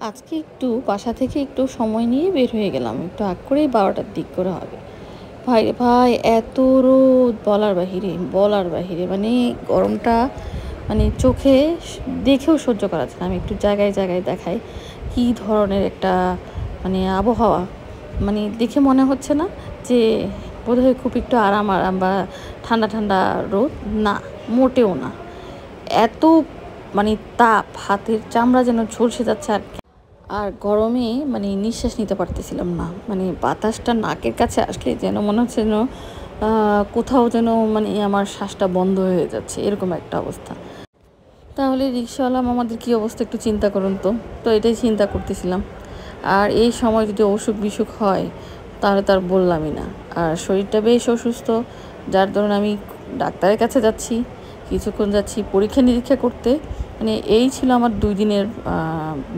আজকে একটু বাসা থেকে একটু সময় নিয়ে বের হয়ে গেলাম। একটু আগ করেই ১২টার দিক করে হবে। ভাই রে ভাই, এত রোদ বলার বাহিরে। মানে গরমটা মানে চোখে দেখেও সহ্য করা যাচ্ছে না। আমি একটু জায়গায় দেখাই কি ধরনের একটা মানে আবহাওয়া। মানে দেখে মনে হচ্ছে না যে বোধহয় খুব একটু আরাম বা ঠান্ডা রোদ। না, মোটেও না। এত মানে তাপ, হাতের চামড়া যেন ঝলসে যাচ্ছে আর গরমে মানে নিঃশ্বাস নিতে পারতেছিলাম না। মানে বাতাসটা নাকের কাছে আসলে যেন মনে হচ্ছে যেন কোথাও যেন মানে আমার শ্বাসটা বন্ধ হয়ে যাচ্ছে, এরকম একটা অবস্থা। তাহলে রিক্সাওয়ালা আমাদের কী অবস্থা একটু চিন্তা করুন তো। তো এটাই চিন্তা করতেছিলাম। আর এই সময় যদি অসুখ বিসুখ হয় তাহলে তার বললামই না। আর শরীরটা বেশ অসুস্থ, যার দরুন আমি ডাক্তারের কাছে যাচ্ছি, কিছুক্ষণ যাচ্ছি পরীক্ষা নিরীক্ষা করতে। মানে এই ছিল আমার ২ দিনের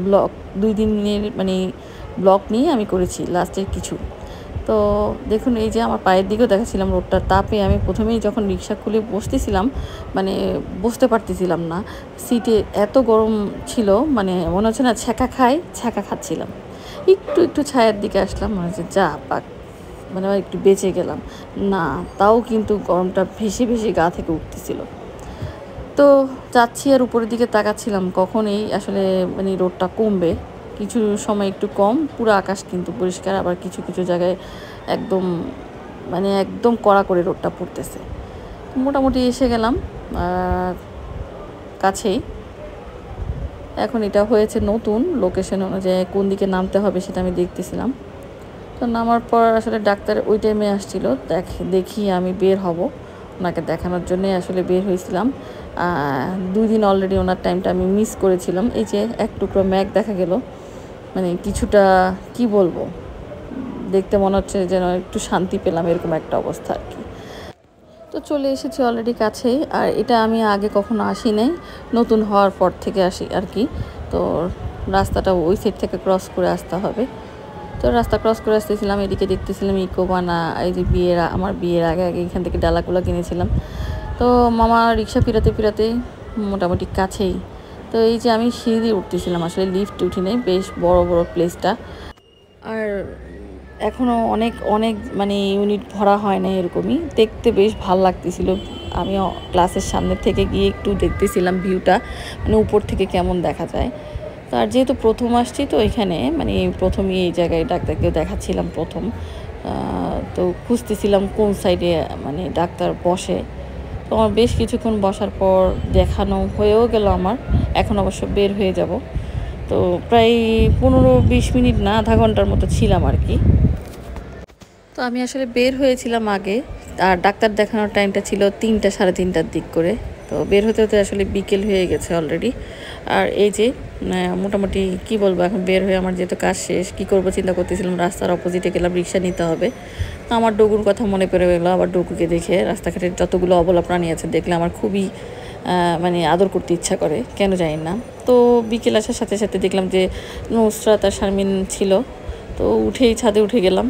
ব্লক। ২ দিনের মানে ব্লক নিয়ে আমি করেছি লাস্টের কিছু। তো দেখুন, এই যে আমার পায়ের দিকেও দেখাচ্ছিলাম রোদটার তাপে আমি প্রথমেই যখন রিক্সা খুলে বসতেছিলাম মানে বসতে পারতেছিলাম না। সিটে এত গরম ছিল, মানে মনে হচ্ছে না ছ্যাঁকা খাচ্ছিলাম। একটু ছায়ার দিকে আসলাম, মনে হচ্ছে যা পাক, মানে একটু বেঁচে গেলাম। না, তাও কিন্তু গরমটা ভেসে গা থেকে উঠতেছিল। তো যাচ্ছি আর উপরের দিকে তাকাচ্ছিলাম কখন এই আসলে মানে রোদটা কমবে। কিছু সময় একটু কম, পুরো আকাশ কিন্তু পরিষ্কার, আবার কিছু জায়গায় একদম মানে একদম কড়া করে রোদটা পড়তেছে। মোটামুটি এসে গেলাম কাছেই। এখন এটা হয়েছে নতুন লোকেশন অনুযায়ী কোন দিকে নামতে হবে সেটা আমি দেখতেছিলাম। তো নামার পর আসলে ডাক্তার ওই টাইমে আসছিল, দেখি আমি বের হব, ওনাকে দেখানোর জন্যে আসলে বের হয়েছিলাম। ২ দিন অলরেডি ওনার টাইমটা আমি মিস করেছিলাম। এই যে এক টুকরো ম্যাগ দেখা গেল, মানে কিছুটা কি বলবো, দেখতে মনে হচ্ছে যেন একটু শান্তি পেলাম, এরকম একটা অবস্থা আর কি। তো চলে এসেছি অলরেডি কাছেই। আর এটা আমি আগে কখনো আসি নাই, নতুন হওয়ার পর থেকে আসি আর কি। তো রাস্তাটা ওই সাইড থেকে ক্রস করে আসতে হবে। তো রাস্তা ক্রস করে আসতেছিলাম, এদিকে দেখতেছিলাম ইকোবানা। এই যে আমার বিয়ের আগে এখান থেকে ডালাগুলো কিনেছিলাম। তো মামা রিক্সা ফিরাতে মোটামুটি কাছেই। তো এই যে আমি সিঁড়ি দিয়ে উঠতেছিলাম, আসলে লিফট উঠি নাই, বেশ বড় প্লেসটা। আর এখনও অনেক মানে ইউনিট ভরা হয় না, এরকমই দেখতে বেশ ভাল লাগতেছিল। আমি ক্লাসের সামনে থেকে গিয়ে একটু দেখতেছিলাম ভিউটা, মানে উপর থেকে কেমন দেখা যায়। তো আর যেহেতু প্রথম আসছি তো এখানে মানে প্রথমেই এই জায়গায় ডাক্তারকেও দেখাচ্ছিলাম প্রথম। তো খুঁজতেছিলাম কোন সাইডে মানে ডাক্তার বসে। তো আমার বেশ কিছুক্ষণ বসার পর দেখানো হয়েও গেল আমার। এখন অবশ্য বের হয়ে যাব। তো প্রায় ১৫-২০ মিনিট না, আধা ঘন্টার মতো ছিলাম আর কি। তো আমি আসলে বের হয়েছিলাম আগে, আর ডাক্তার দেখানোর টাইমটা ছিল ৩টা সাড়ে ৩টার দিক করে। তো বের হতে হতে বিকেল হয়ে গেছে অলরেডি। আর এই যে মোটামুটি কি বলবো, এখন বের হয়ে আমার যেহেতু কাজ শেষ, কি করব চিন্তা করতেছিলাম। রাস্তার অপোজিটে গেলাম, রিক্সা নিতে হবে। তো আমার ডগুর কথা মনে পড়ে গেলো। আবার ডগুকে দেখে রাস্তাঘাটে যতগুলো অবলা প্রাণী আছে দেখলে আমার খুবই মানে আদর করতে ইচ্ছা করে, কেন জানি না। তো বিকেল আসার সাথে দেখলাম যে নুসরাত আর শারমিন ছিল। তো ছাদে উঠে গেলাম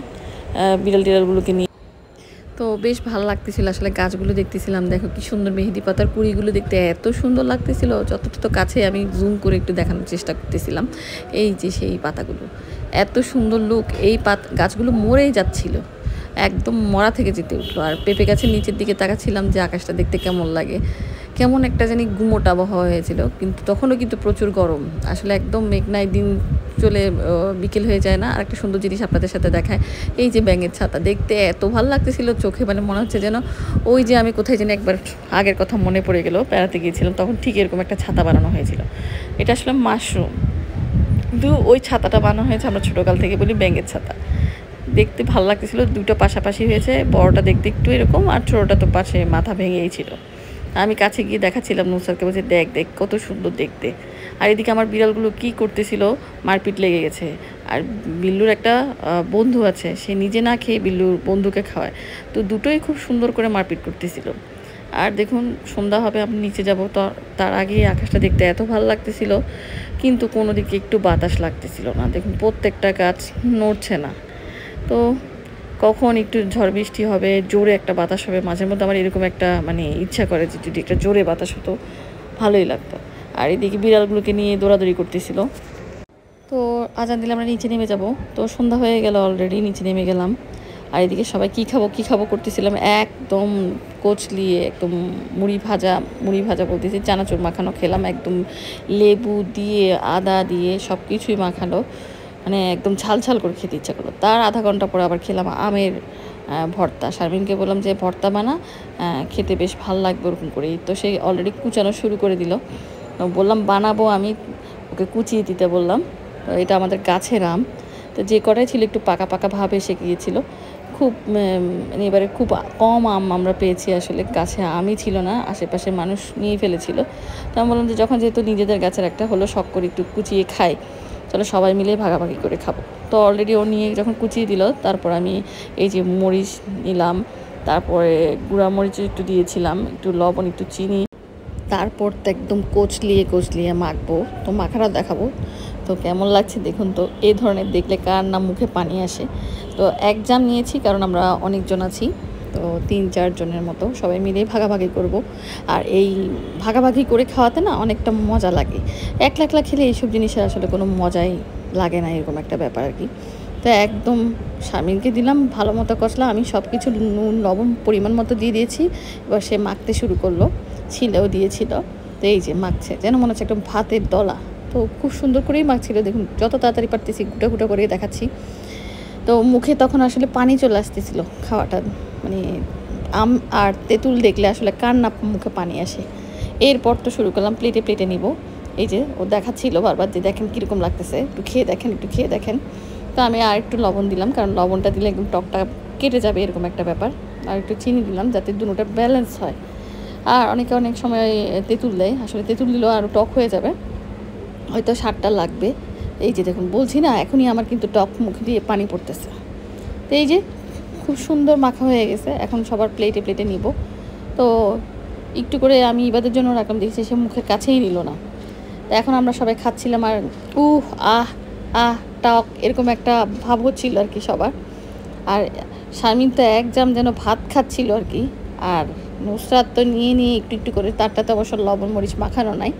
বিড়ালগুলোকে নিয়ে। তো বেশ ভালো লাগতেছিল আসলে, গাছগুলো দেখতেছিলাম। দেখো কি সুন্দর মেহেদি পাতার কুড়িগুলো দেখতে এত সুন্দর লাগতেছিল। যতটা কাছে আমি জুম করে একটু দেখানোর চেষ্টা করতেছিলাম। এই যে সেই পাতাগুলো, এত সুন্দর লুক। এই গাছগুলো মরেই যাচ্ছিল, একদম মরা থেকে যেতে উঠলো। আর পেঁপে গাছের নিচের দিকে তাকাচ্ছিলাম যে আকাশটা দেখতে কেমন লাগে। কেমন একটা জানি গুমোট আবহাওয়া হয়েছিল, কিন্তু তখনও কিন্তু প্রচুর গরম। আসলে একদম মেঘনায় দিন চলে বিকেল হয়ে যায় না। আর একটা সুন্দর জিনিস আপনাদের সাথে দেখায়, এই যে ব্যাঙের ছাতা দেখতে এত ভালো লাগতেছিল চোখে, মানে মনে হচ্ছে যেন ওই যে আমি কোথায় যেন একবার আগের কথা মনে পড়ে গেল, বেড়াতে গিয়েছিলাম তখন ঠিক এরকম একটা ছাতা বানানো হয়েছিল। এটা আসলে মাশরুম, কিন্তু ওই ছাতাটা বানানো হয়েছে, আমরা ছোটোকাল থেকে বলি ব্যাঙের ছাতা। দেখতে ভালো লাগতেছিল, দুটো পাশাপাশি হয়েছে। বড়টা দেখতে একটু এরকম, আর ছোটোটা তো পাশে মাথা ভেঙেই ছিল। আমি কাছে গিয়ে দেখাচ্ছিলাম, নুসরাতকে বলছি দেখ কত সুন্দর দেখতে। আর এদিকে আমার বিড়ালগুলো কি করতেছিল, মারপিট লেগে গেছে। আর বিল্লুর একটা বন্ধু আছে, সে নিজে না খেয়ে বিল্লুর বন্ধুকে খাওয়ায়। তো দুটোই খুব সুন্দর করে মারপিট করতেছিল। আর দেখুন সন্ধ্যা হবে, আমি নিচে যাব, তো তার আগে আকাশটা দেখতে এত ভালো লাগতেছিল, কিন্তু কোনো দিকে একটু বাতাস লাগতেছিল না। দেখুন প্রত্যেকটা গাছ নড়ছে না। তো কখন একটু ঝড় বৃষ্টি হবে, জোরে একটা বাতাস হবে, মাঝে মধ্যে আমার এরকম একটা মানে ইচ্ছা করে যে যদি একটা জোরে বাতাস হতো ভালোই লাগতো। আর এদিকে বিড়ালগুলোকে নিয়ে দৌড়াদৌড়ি করতেছিল। তো আজান দিলে আমরা নিচে নেমে যাব। তো সন্ধ্যা হয়ে গেল অলরেডি, নিচে নেমে গেলাম। আর এদিকে সবাই কী খাবো করতেছিলাম, একদম কচলিয়ে একদম মুড়ি ভাজা বলতেছি, চানাচুর মাখানো খেলাম একদম, লেবু দিয়ে আদা দিয়ে সব কিছুই মাখালো, মানে একদম ঝাল ঝাল করে খেতে ইচ্ছা করলো। তার আধা ঘন্টা পরে আবার খেলাম আমের ভর্তা। শারমিনকে বললাম যে ভর্তা বানা, খেতে বেশ ভাল লাগবে ওরকম করেই। তো সেই অলরেডি কুচানো শুরু করে দিল। বললাম বানাবো আমি, ওকে কুচিয়ে দিতে বললাম। তো এটা আমাদের গাছের আম, তো যে কটাই ছিল একটু পাকা পাকা ভাব এসে গিয়েছিল। খুব মানে এবারে খুব কম আম আমরা পেয়েছি, আসলে গাছে আমই ছিল না, আশেপাশে মানুষ নিয়ে ফেলেছিল। তো আমি বললাম যে যখন যেহেতু নিজেদের গাছের একটা হলো, শখ করে একটু কুচিয়ে খাই, চলো সবাই মিলে ভাগাভাগি করে খাবো। তো অলরেডি ও নিয়ে যখন কুচিয়ে দিল, তারপর আমি এই যে মরিচ নিলাম, তারপরে গুঁড়া মরিচ একটু দিয়েছিলাম, একটু লবণ, একটু চিনি, তারপর তো একদম কচলিয়ে মাখবো। তো মাখাটা দেখাবো। তো কেমন লাগছে দেখুন। তো এই ধরনের দেখলে কার না মুখে পানি আসে। তো এক জাম নিয়েছি, কারণ আমরা অনেকজন আছি, তো 3-4 জনের মতো সবাই মিলেই ভাগাভাগি করব। আর এই ভাগাভাগি করে খাওয়াতে না অনেকটা মজা লাগে। একলা একলা খেলে এইসব জিনিসের আসলে কোনো মজাই লাগে না, এরকম একটা ব্যাপার আর কি। তো একদম শারমিনকে দিলাম ভালো মতো কষলা, আমি সব কিছু নুন লবণ পরিমাণ মতো দিয়ে দিয়েছি। এবার সে মাখতে শুরু করলো, ছিলেও দিয়েছিল। তো এই যে মাখছে, যেন মনে হচ্ছে একদম ভাতের দলা। তো খুব সুন্দর করেই মাখছিল, দেখুন যত তাড়াতাড়ি পারতেছি গুটা গুটা করে দেখাচ্ছি। তো মুখে তখন আসলে পানি চলে আসতেছিল খাওয়াটা, মানে আম আর তেঁতুল দেখলে আসলে কার না মুখে পানি আসে। এরপর তো শুরু করলাম প্লেটে প্লেটে নিব। এই যে ও দেখাচ্ছিল বারবার যে দেখেন কীরকম লাগতেছে, একটু খেয়ে দেখেন। তো আমি আর একটু লবণ দিলাম, কারণ লবণটা দিলে একদম টকটা কেটে যাবে, এরকম একটা ব্যাপার। আর একটু চিনি দিলাম যাতে দুটোটা ব্যালেন্স হয়। আর অনেকে অনেক সময় তেঁতুল দেয়, আসলে তেঁতুল দিলেও আরও টক হয়ে যাবে, হয়তো স্বাদটা লাগবে। এই যে দেখুন, বলছি না এখনই আমার কিন্তু টক মুখ দিয়ে পানি পড়তেছে। তো এই যে খুব সুন্দর মাখা হয়ে গেছে, এখন সবার প্লেটে প্লেটে নিব। তো একটু করে আমি ইবাদের জন্য রাখলাম, দেখছি সে মুখের কাছেই নিল না। তো এখন আমরা সবাই খাচ্ছিলাম, আর আহ আহ টক এরকম একটা ভাব হচ্ছিল আর কি সবার। আর শারমিন তো এক জাম যেন ভাত খাচ্ছিল আর কি। আর নুসরাত তো নিয়ে একটু একটু করে, তারটাতে অবশ্য লবণ মরিচ মাখানো নাই।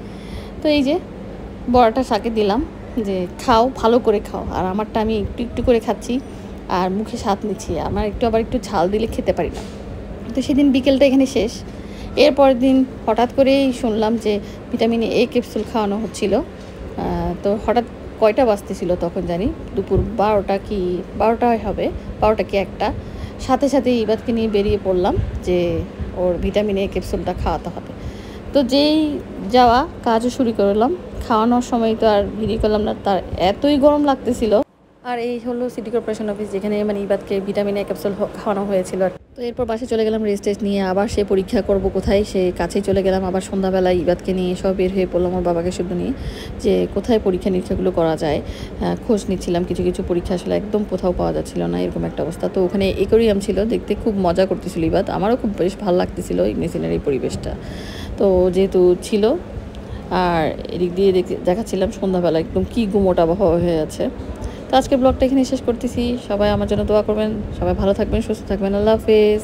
তো এই যে বড়াটা শাকে দিলাম যে খাও, ভালো করে খাও। আর আমারটা আমি একটু একটু করে খাচ্ছি আর মুখে স্বাদ নিচ্ছি। আমার আবার একটু ঝাল দিলে খেতে পারি না। তো সেদিন বিকেলটা এখানে শেষ। এরপরের দিন হঠাৎ করেই শুনলাম যে ভিটামিন এ ক্যাপসুল খাওয়ানো হচ্ছিল। তো হঠাৎ কয়টা বাজতেছিল তখন জানি, দুপুর 12টা হবে, 12টা কি 1টা। সাথে সাথে ইবাদকে নিয়ে বেরিয়ে পড়লাম যে ওর ভিটামিন এ ক্যাপসুলটা খাওয়াতে হবে। তো যেই যাওয়া কাজও শুরু করলাম, খাওয়ানোর সময় তো আর ভিডিও করলাম না, তার এতই গরম লাগতেছিল। আর এই হলো সিটি কর্পোরেশন অফিস, যেখানে মানে ইবাদকে ভিটামিন এ ক্যাপসুল খাওয়ানো হয়েছিল। তো এরপর বাসে চলে গেলাম রেস্ট নিয়ে, আবার সে পরীক্ষা করব কোথায়, সে কাছেই চলে গেলাম। আবার সন্ধ্যাবেলায় ইবাদকে নিয়ে সব বের হয়ে পড়লাম ওর বাবাকে শুধু নিয়ে, যে কোথায় পরীক্ষা নিরীক্ষাগুলো করা যায়। খোঁজ নিচ্ছিলাম, কিছু কিছু পরীক্ষা আসলে একদম কোথাও পাওয়া যাচ্ছিল না, এরকম একটা অবস্থা। তো ওখানে অ্যাকোয়ারিয়াম ছিল, দেখতে খুব মজা করতেছিল ইবাদ, আমারও খুব বেশ ভালো লাগতেছিল ইগনিসিনের এই পরিবেশটা। তো যেহেতু ছিল, আর এদিক দিয়ে দেখাচ্ছিলাম সন্ধ্যাবেলা একদম কি গুমোট আবহাওয়া হয়ে আছে। তো আজকের ব্লগটা এখানে শেষ করতেছি। সবাই আমার জন্য দোয়া করবেন, সবাই ভালো থাকবেন, সুস্থ থাকবেন। আল্লাহ হাফেজ।